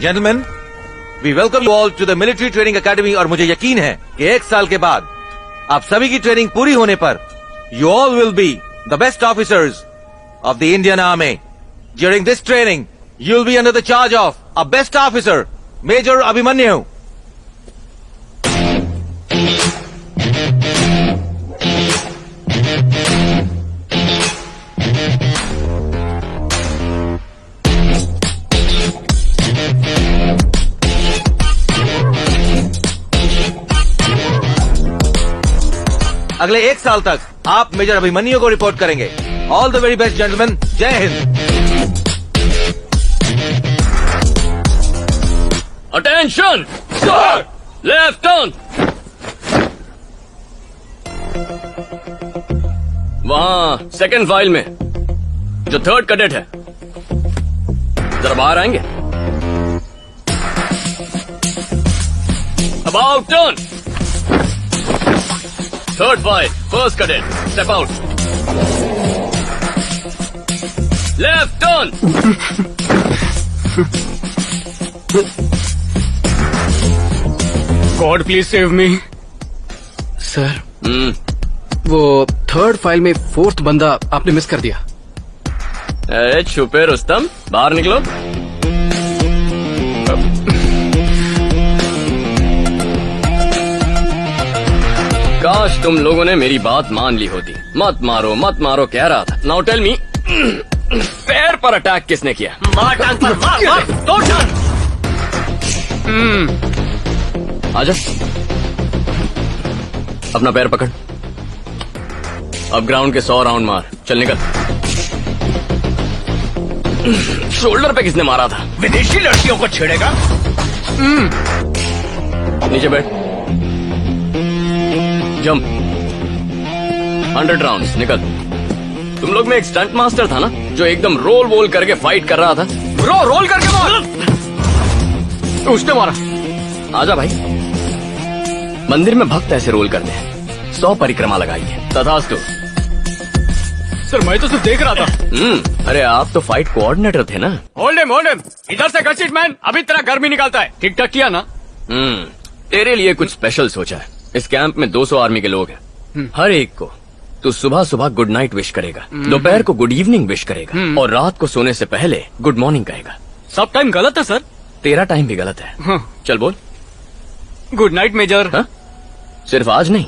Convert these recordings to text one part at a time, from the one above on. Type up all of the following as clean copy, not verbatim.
Gentlemen, we welcome you all to the Military Training Academy और मुझे यकीन है कि 1 साल के बाद आप सभी की ट्रेनिंग पूरी होने पर you all will be the best officers of the Indian Army. During this training, you will be under the charge of a best officer, Major Abhimanyu. अगले 1 साल तक आप मेजर अभिमन्यु को रिपोर्ट करेंगे। All the very best gentleman, जय हिंद। Attention sir, left turn. वहां second file में जो थर्ड कैडेट है, जरा बाहर आएंगे। About turn. Third file, first cadet, step out. Left turn. God please save me. Sir, वो थर्ड फाइल में फोर्थ बंदा आपने मिस कर दिया। अरे छुपे रुस्तम, बाहर निकलो। काश तुम लोगों ने मेरी बात मान ली होती। मत मारो कह रहा था। नाउ टेल मी, पैर पर अटैक किसने किया? मार टांग पर, मार, तोड़ टांग। आजा, अपना पैर पकड़। अब ग्राउंड के 100 राउंड मार। चल निकल। शोल्डर पे किसने मारा था? विदेशी लड़कियों को छेड़ेगा। नीचे बैठ। जंप। 100 राउंड्स। निकल। तुम लोग में एक स्टंट मास्टर था ना, जो एकदम रोल वोल करके फाइट कर रहा था। रोल करके मार। उसने मारा। आजा भाई। मंदिर में भक्त ऐसे रोल करते हैं। 100 परिक्रमा लगाई है। तथास्तु। सर मैं तो सिर्फ देख रहा था। अरे आप तो फाइट कोऑर्डिनेटर थे ना। Hold him. इधर से गट मैन, अभी तेरा गर्मी निकालता है। ठीक ठाक किया ना? तेरे लिए कुछ स्पेशल सोचा है। इस कैंप में 200 आर्मी के लोग हैं। हर एक को तू सुबह सुबह गुड नाइट विश करेगा, दोपहर को गुड इवनिंग विश करेगा, और रात को सोने से पहले गुड मॉर्निंग कहेगा। सब टाइम गलत है सर। तेरा टाइम भी गलत है। चल बोल। Good night major. सिर्फ आज नहीं,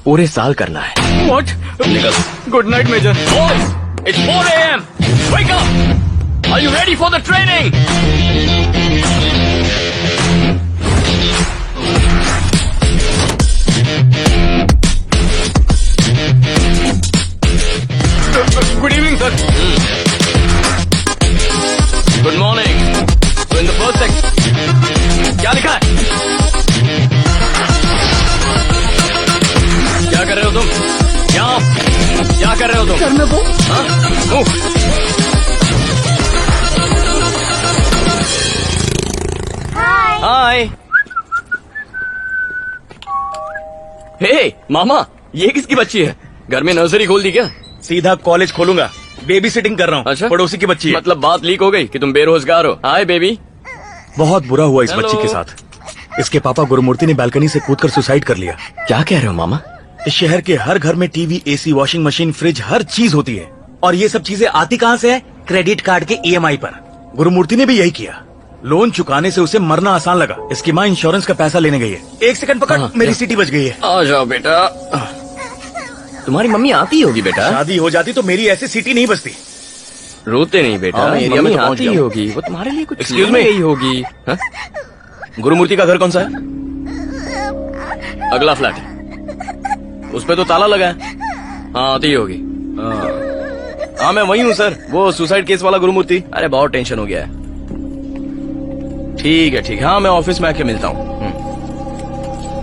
पूरे साल करना है। व्हाट? निकल। Good night major. It's 4 a.m. Wake up. Are you ready for the training? Good evening sir. Good morning. तो इन द फर्स्ट सेक्शन क्या लिखा है? क्या कर रहे हो तुम? क्या कर रहे हो तुम? सर मैं वो हाय। हे मामा, ये किसकी बच्ची है? घर में नर्सरी खोल दी क्या? सीधा कॉलेज खोलूंगा। बेबी सिटिंग कर रहा हूँ। अच्छा? पड़ोसी की बच्ची है। मतलब बात लीक हो गई कि तुम बेरोजगार हो। Hi baby. बहुत बुरा हुआ इस Hello. बच्ची के साथ। इसके पापा गुरुमूर्ति ने बालकनी से कूदकर सुसाइड कर लिया। क्या कह रहे हो मामा? इस शहर के हर घर में TV, AC, washing machine, fridge, हर चीज होती है। और ये सब चीजें आती कहाँ से है? क्रेडिट कार्ड के EMI पर। गुरुमूर्ति ने भी यही किया। लोन चुकाने से उसे मरना आसान लगा। इसकी माँ इंश्योरेंस का पैसा लेने गई है। 1 सेकंड पकड़। मेरी सीटी बच गई है। आ जाओ बेटा। तुम्हारी मम्मी आती होगी बेटा। शादी हो जाती तो मेरी ऐसी सीटी नहीं बचती। रोते नहीं बेटा। हाँ, मैं एरिया मम्मी में पहुंच आती गया हूं। होगी। वो तुम्हारे लिए कुछ Excuse लेने me. गई होगी। हाँ? गुरुमूर्ति का घर कौन सा है? अगला फ्लैट है। उस पे तो ताला लगा है। हाँ आती होगी। हाँ मैं वही हूँ सर, वो सुसाइड केस वाला गुरुमूर्ति। अरे बहुत टेंशन हो गया है। ठीक है। हाँ मैं ऑफिस में आके मिलता हूँ।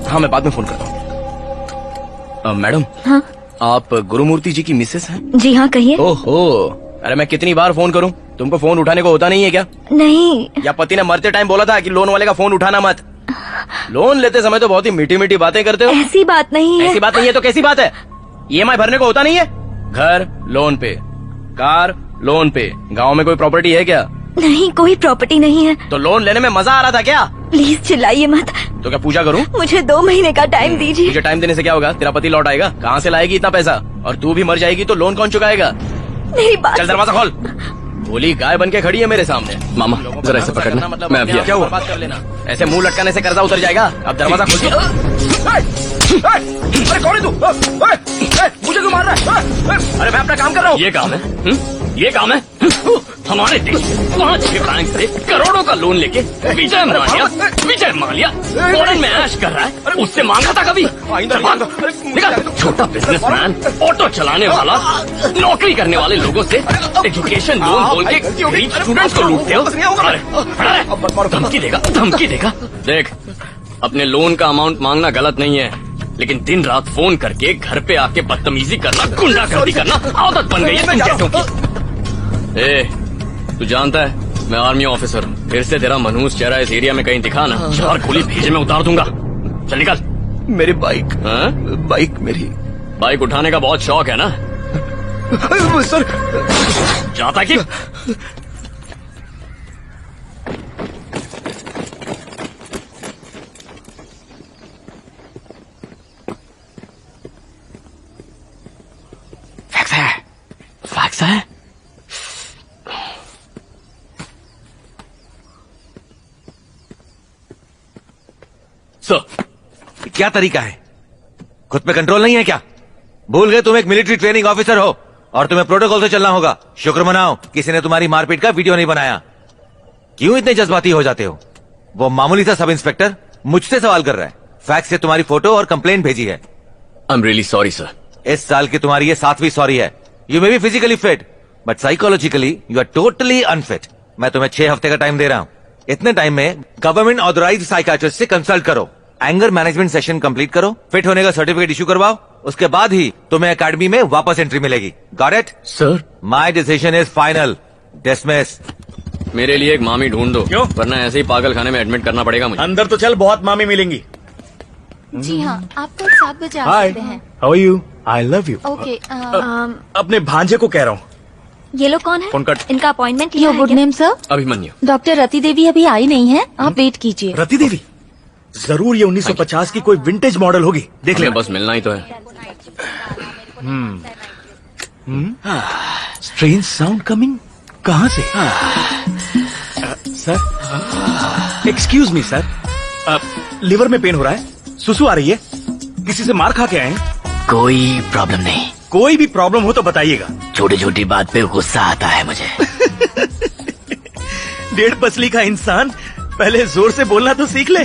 हाँ मैं बाद में फोन करता हूँ। मैडम। हाँ आप गुरुमूर्ति जी की मिसेस हैं? जी हाँ कहिए। ओहो, अरे मैं कितनी बार फोन करूं, तुमको फोन उठाने को होता नहीं है क्या? नहीं। या पति ने मरते टाइम बोला था कि लोन वाले का फोन उठाना मत? लोन लेते समय तो बहुत ही मीठी मीठी बातें करते हो। ऐसी बात नहीं है। ऐसी बात नहीं है तो कैसी बात है? EMI भरने को होता नहीं है? घर लोन पे, कार लोन पे, गांव में कोई प्रॉपर्टी है क्या? नहीं, कोई प्रॉपर्टी नहीं है। तो लोन लेने में मजा आ रहा था क्या? प्लीज चिल्लाइए मत। तो क्या पूजा करूं? मुझे 2 महीने का टाइम दीजिए। मुझे टाइम देने से क्या होगा? तेरा पति लौट आएगा, कहाँ से लाएगी इतना पैसा? और तू भी मर जाएगी तो लोन कौन चुकाएगा? मेरी बात चल दरवाजा खोल। भोली गाय बन के खड़ी है मेरे सामने। मामा जरा ऐसे पकड़ना, मतलब मैं अभी क्या हुआ? बात कर लेना। ऐसे मुंह लटकाने से कर्जा उतर जाएगा। अब दरवाजा खोल के। अरे कौन है तू? मुझे क्यों मार रहा है? अरे मैं अपना काम कर रहा हूँ। ये काम है? ये काम है? हमारे देश 5 के बैंक से करोड़ों का लोन लेके विजय माल्या फॉरेन में ऐश कर रहा है। उससे मांगा था कभी? निकल। छोटा बिजनेसमैन, ऑटो चलाने वाला, नौकरी करने वाले लोगों से एजुकेशन लोन बोल के गरीब स्टूडेंट्स को लूटते हो। अरे धमकी देगा। देख, अपने लोन का अमाउंट मांगना गलत नहीं है, लेकिन दिन रात फोन करके घर पे आके बदतमीजी करना, गुंडागर्दी करना आदत बन गई है तुम जैसों की। तू जानता है मैं आर्मी ऑफिसर हूँ। फिर से तेरा मनहूस चेहरा इस एरिया में कहीं दिखा ना, 4 गोली भेजे में उतार दूंगा। चल निकल। मेरी बाइक। बाइक मेरी। बाइक उठाने का बहुत शौक है ना? सर चाहता कि फैक्स है। क्या तरीका है? खुद पे कंट्रोल नहीं है क्या? भूल गए तुम एक मिलिट्री ट्रेनिंग ऑफिसर हो और तुम्हें प्रोटोकॉल से चलना होगा। शुक्र मनाओ किसी ने तुम्हारी मारपीट का वीडियो नहीं बनाया। क्यों इतने जज्बाती हो जाते हो? वो मामूली सा सब इंस्पेक्टर मुझसे सवाल कर रहा है। फैक्स से तुम्हारी फोटो और कंप्लेंट भेजी है। I am really sorry sir. इस साल की तुम्हारी ये 7वीं सॉरी है। You may be physically fit but psychologically you are totally unfit. मैं तुम्हें 6 हफ्ते का टाइम दे रहा हूं। इतने टाइम में गवर्नमेंट ऑथराइज्ड साइकियाट्रिस्ट से कंसल्ट करो, एंगर मैनेजमेंट सेशन कंप्लीट करो, फिट होने का सर्टिफिकेट इशू करवाओ, उसके बाद ही तुम्हें एकेडमी में वापस एंट्री मिलेगी। Got it? Sir my decision is final. Dismiss. मेरे लिए एक मामी ढूंढ दो, क्यों? वरना ऐसे ही पागल खाने में एडमिट करना पड़ेगा मुझे। अंदर तो चल, बहुत मामी मिलेंगी। जी हाँ, आप कल 7 बजे आ हाय, सकते हैं। How are you? I love you. Okay. अपने भांजे को कह रहा हूँ। ये लोग कौन है? Phone cut. इनका अपॉइंटमेंट लिया योर है गुड क्या? Name sir? Abhimanyu. Doctor Rati Devi अभी आई नहीं है, आप वेट कीजिए। रति देवी? जरूर ये 1950 की कोई विंटेज मॉडल होगी। देख ले। हमें बस मिलना ही तो है। Strange sound coming. कहाँ से? Sir excuse me sir, liver में पेन हो रहा है, सुसु आ रही है, किसी से मार खा के आए हैं? कोई प्रॉब्लम नहीं। कोई भी प्रॉब्लम हो तो बताइएगा। छोटी छोटी बात पे गुस्सा आता है मुझे। 1.5 पसली का इंसान, पहले जोर से बोलना तो सीख ले।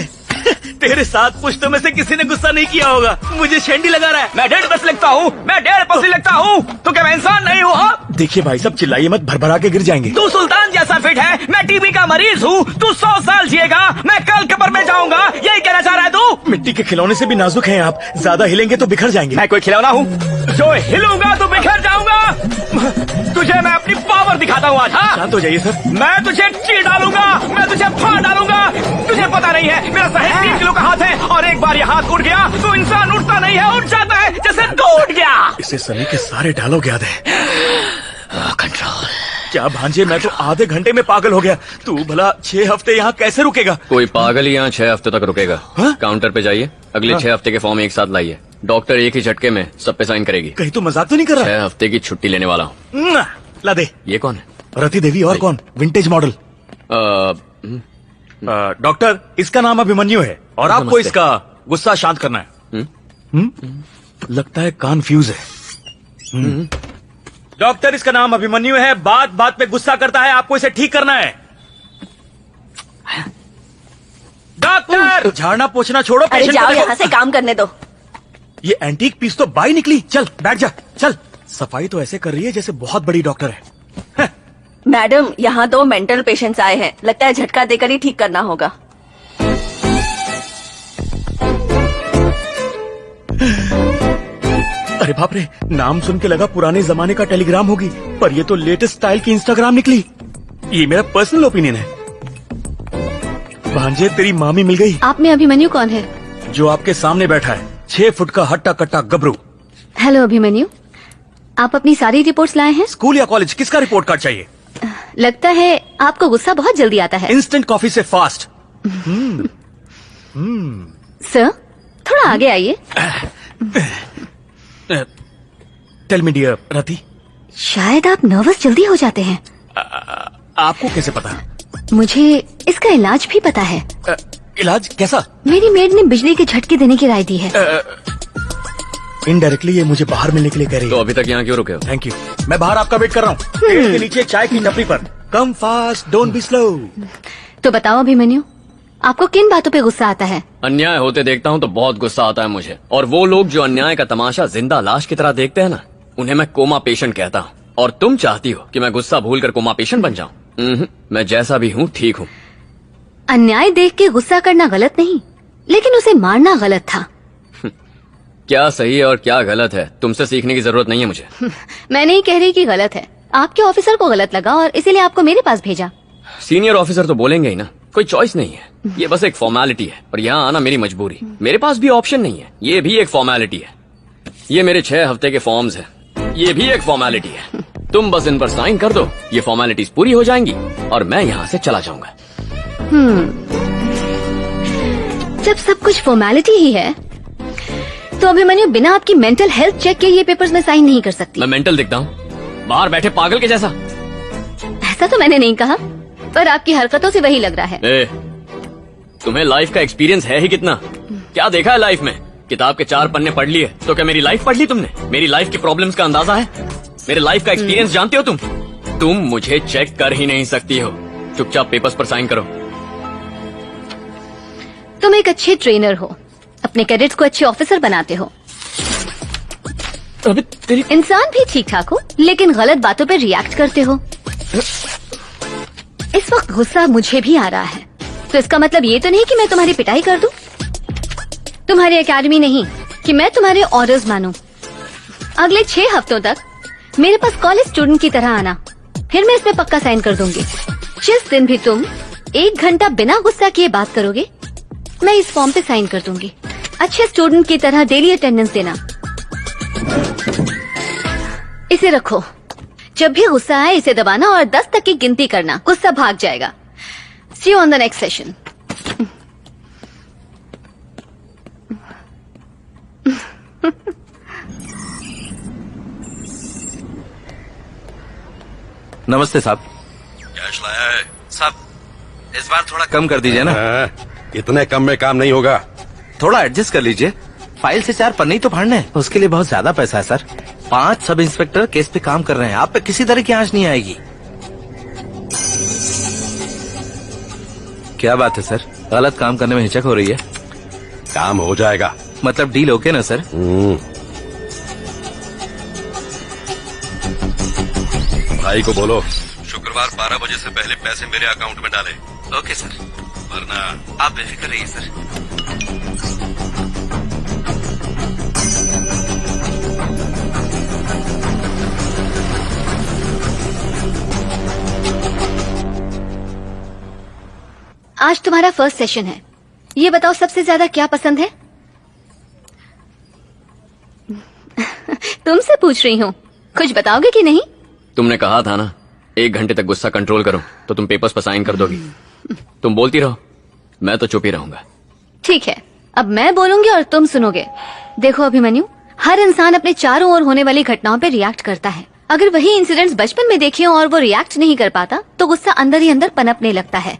तेरे 7 पुश्तों में से किसी ने गुस्सा नहीं किया होगा। मुझे शेंडी लगा रहा है। मैं 1.5 पसली लगता हूँ, मैं 1.5 पसली लगता हूँ, तो क्या मैं इंसान नहीं हूँ? देखिए भाई साहब, चिल्लाइए मत, भरभरा के गिर जाएंगे। तू सुल्तान जैसा फिट है, मैं टीबी का मरीज हूँ। तू 100 साल जिएगा, मैं कल कब्र में जाऊंगा। यही कहना चाह रहा है तू? मिट्टी के खिलौने से भी नाजुक हैं आप, ज्यादा हिलेंगे तो बिखर जाएंगे। मैं कोई खिलौना हूँ? जो हिलूंगा तो बिखर जाऊंगा। तुझे मैं अपनी पावर दिखाता हूँ आज। हाँ, शांत हो जाइए सर। मैं तुझे चीर डालूंगा, मैं तुझे फाड़ डालूंगा। तुझे पता नहीं है, मेरा सहेज 3 किलो का हाथ है, और एक बार ये हाथ उठ गया तो इंसान उठता नहीं है, उठ जाता है जैसे टूट गया। इसे सनी के सारे डायलॉग याद है। कंट्रोल। क्या भांजे, मैं तो आधे घंटे में पागल हो गया। तू भला 6 हफ्ते यहाँ कैसे रुकेगा? कोई पागल ही यहाँ 6 हफ्ते तक रुकेगा। हाँ? काउंटर पे जाइए, अगले 6 हफ्ते के फॉर्म एक साथ लाइए। डॉक्टर एक ही झटके में सब पे साइन करेगी। कहीं तो मजाक तो नहीं कर रहा? 6 हफ्ते की छुट्टी लेने वाला हूँ। ला दे। ये कौन है? रति देवी। और कौन? Vintage model. डॉक्टर, इसका नाम अभिमन्यु है और आपको नमस्ते। इसका गुस्सा शांत करना है। लगता है कन्फ्यूज है। डॉक्टर, इसका नाम अभिमन्यु है, बात बात पे गुस्सा करता है, आपको इसे ठीक करना है। डॉक्टर, झाड़ना पोछना छोड़ो, अरे पेशेंट जाओ को देखो। यहाँ से, काम करने दो। ये एंटीक पीस तो बाई निकली। चल बैठ जा, चल। सफाई तो ऐसे कर रही है जैसे बहुत बड़ी डॉक्टर है। मैडम, यहाँ 2 मेंटल पेशेंट्स आए हैं, लगता है झटका देकर ही ठीक करना होगा। अरे बाप रे, नाम सुन के लगा पुराने जमाने का टेलीग्राम होगी, पर ये तो लेटेस्ट स्टाइल की इंस्टाग्राम निकली। ये मेरा पर्सनल ओपिनियन है। भांजे, तेरी मामी मिल गई। आप में अभिमन्यु कौन है? जो आपके सामने बैठा है, 6 फुट का हट्टा कट्टा गबरू। हेलो अभिमन्यु, आप अपनी सारी रिपोर्ट्स लाए हैं? स्कूल या कॉलेज, किसका रिपोर्ट कार्ड चाहिए? लगता है आपको गुस्सा बहुत जल्दी आता है। इंस्टेंट कॉफी से फास्ट। सर, थोड़ा आगे आइए। टेल मी डियर रति, शायद आप नर्वस जल्दी हो जाते हैं। आपको कैसे पता? मुझे इसका इलाज भी पता है। इलाज कैसा? मेरी मेड ने बिजली के झटके देने की राय दी है। इनडायरेक्टली ये मुझे बाहर मिलने के लिए कह रही तो है। अभी तक यहाँ क्यों रुके हो? Thank you. मैं बाहर आपका वेट कर रहा हूँ, पेड़ के नीचे चाय की टपरी पर। Come fast, don't be slow. तो बताओ अभिमन्यु, आपको किन बातों पे गुस्सा आता है? अन्याय होते देखता हूँ तो बहुत गुस्सा आता है मुझे। और वो लोग जो अन्याय का तमाशा जिंदा लाश की तरह देखते हैं ना, उन्हें मैं कोमा पेशेंट कहता हूँ। और तुम चाहती हो कि मैं गुस्सा भूलकर कोमा पेशेंट बन जाऊँ? मैं जैसा भी हूँ ठीक हूँ। अन्याय देख के गुस्सा करना गलत नहीं, लेकिन उसे मारना गलत था। क्या सही है और क्या गलत है, तुमसे सीखने की जरूरत नहीं है मुझे। मैं नहीं कह रही कि गलत है, आपके ऑफिसर को गलत लगा और इसीलिए आपको मेरे पास भेजा। सीनियर ऑफिसर तो बोलेंगे ही ना, कोई चॉइस नहीं है। ये बस एक फॉर्मेलिटी है और यहाँ आना मेरी मजबूरी। मेरे पास भी ऑप्शन नहीं है, ये भी एक फॉर्मेलिटी है। ये मेरे 6 हफ्ते के फॉर्म्स हैं, ये भी एक फॉर्मेलिटी है। तुम बस इन पर साइन कर दो, ये फॉर्मेलिटीज पूरी हो जाएंगी और मैं यहाँ से चला जाऊंगा। जब सब कुछ फॉर्मेलिटी ही है, तो अभिमन्यु बिना आपकी मेंटल हेल्थ चेक के ये पेपर्स में साइन नहीं कर सकती। मैं मेंटल दिखता हूँ बाहर बैठे पागल के जैसा? ऐसा तो मैंने नहीं कहा, पर आपकी हरकतों से वही लग रहा है। तुम्हें लाइफ का एक्सपीरियंस है ही कितना? क्या देखा है लाइफ में? किताब के 4 पन्ने पढ़ लिए तो क्या मेरी लाइफ पढ़ ली तुमने? मेरी लाइफ की प्रॉब्लम्स का अंदाजा है? मेरे लाइफ का एक्सपीरियंस जानते हो तुम? तुम मुझे चेक कर ही नहीं सकती हो। चुपचाप पेपर्स पर साइन करो। तुम एक अच्छे ट्रेनर हो, अपने कैडेट्स को अच्छे ऑफिसर बनाते हो। अबे तेरी इंसान भी ठीक ठाक हो, लेकिन गलत बातों पे रिएक्ट करते हो। इस वक्त गुस्सा मुझे भी आ रहा है, तो इसका मतलब ये तो नहीं कि मैं तुम्हारी पिटाई कर दूं, तुम्हारी एकेडमी नहीं कि मैं तुम्हारे ऑर्डर्स मानूं। अगले 6 हफ्तों तक मेरे पास कॉलेज स्टूडेंट की तरह आना, फिर मैं इसमें पक्का साइन कर दूंगी। जिस दिन भी तुम 1 घंटा बिना गुस्सा किए बात करोगे, मैं इस फॉर्म पे साइन कर दूंगी। अच्छे स्टूडेंट की तरह डेली अटेंडेंस देना। इसे रखो, जब भी गुस्सा आए इसे दबाना और 10 तक की गिनती करना, गुस्सा भाग जाएगा। See you on the next session. नमस्ते साहब। कैश लाया है? साहब इस बार थोड़ा कम कर दीजिए ना। इतने कम में काम नहीं होगा। थोड़ा एडजस्ट कर लीजिए। फाइल से 4 पन्ने ही तो फाड़ने हैं, उसके लिए बहुत ज्यादा पैसा है सर। 5 सब इंस्पेक्टर केस पे काम कर रहे हैं, आप पे किसी तरह की आंच नहीं आएगी। क्या बात है सर, गलत काम करने में हिचक हो रही है? काम हो जाएगा। मतलब डील ओके ना सर? भाई को बोलो शुक्रवार 12 बजे से पहले पैसे मेरे अकाउंट में डाले। ओके सर, वरना आप बेफिक्र रहिए सर। आज तुम्हारा फर्स्ट सेशन है, ये बताओ सबसे ज्यादा क्या पसंद है? तुमसे पूछ रही हूँ, कुछ बताओगे कि नहीं? तुमने कहा था ना 1 घंटे तक गुस्सा कंट्रोल करो तो तुम पेपर्स पर साइन कर दोगी। तुम बोलती रहो, मैं तो चुप ही रहूंगा। ठीक है, अब मैं बोलूंगी और तुम सुनोगे। देखो अभिमन्यु, हर इंसान अपने चारों ओर होने वाली घटनाओं पे रिएक्ट करता है। अगर वही इंसिडेंट्स बचपन में देखे हो और वो रिएक्ट नहीं कर पाता, तो गुस्सा अंदर ही अंदर पनपने लगता है।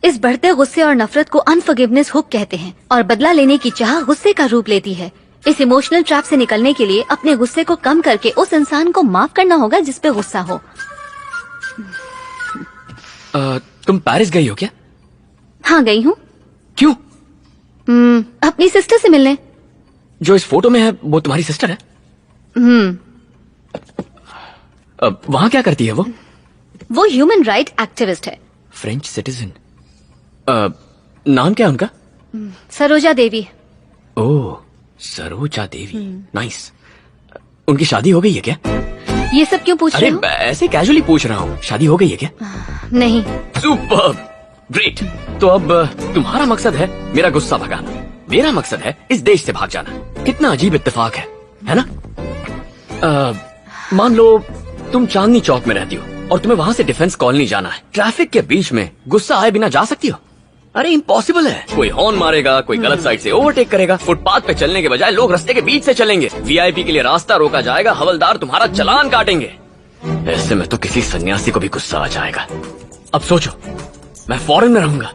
इस बढ़ते गुस्से और नफरत को अनफॉरगिवनेस हुक कहते हैं और बदला लेने की चाह गुस्से का रूप लेती है। इस इमोशनल ट्रैप से निकलने के लिए अपने गुस्से को कम करके उस इंसान को माफ करना होगा जिस पे गुस्सा हो। तुम पेरिस गई हो क्या? हाँ गई हूँ। क्यों? अपनी सिस्टर से मिलने। जो इस फोटो में है वो तुम्हारी सिस्टर है? वहाँ क्या करती है वो? वो ह्यूमन राइट एक्टिविस्ट है। French citizen. नाम क्या है उनका? सरोजा देवी। ओह, सरोजा देवी, नाइस। उनकी शादी हो गई है क्या? ये सब क्यों पूछ रहे हो? ऐसे कैजुअली पूछ रहा हूँ, शादी हो गई है क्या? नहीं। Super, great. तो अब तुम्हारा मकसद है मेरा गुस्सा भगाना, मेरा मकसद है इस देश से भाग जाना। कितना अजीब इत्तेफाक है ना? मान लो तुम चांदनी चौक में रहती हो और तुम्हें वहाँ से डिफेंस कॉलोनी जाना है। ट्रैफिक के बीच में गुस्सा आए बिना जा सकती हो? अरे इम्पॉसिबल है। कोई हॉर्न मारेगा, कोई गलत साइड से ओवरटेक करेगा, फुटपाथ पे चलने के बजाय लोग रास्ते के बीच से चलेंगे, वीआईपी के लिए रास्ता रोका जाएगा, हवलदार तुम्हारा चालान काटेंगे। ऐसे में तो किसी सन्यासी को भी गुस्सा आ जाएगा। अब सोचो, मैं फॉरेन में रहूंगा,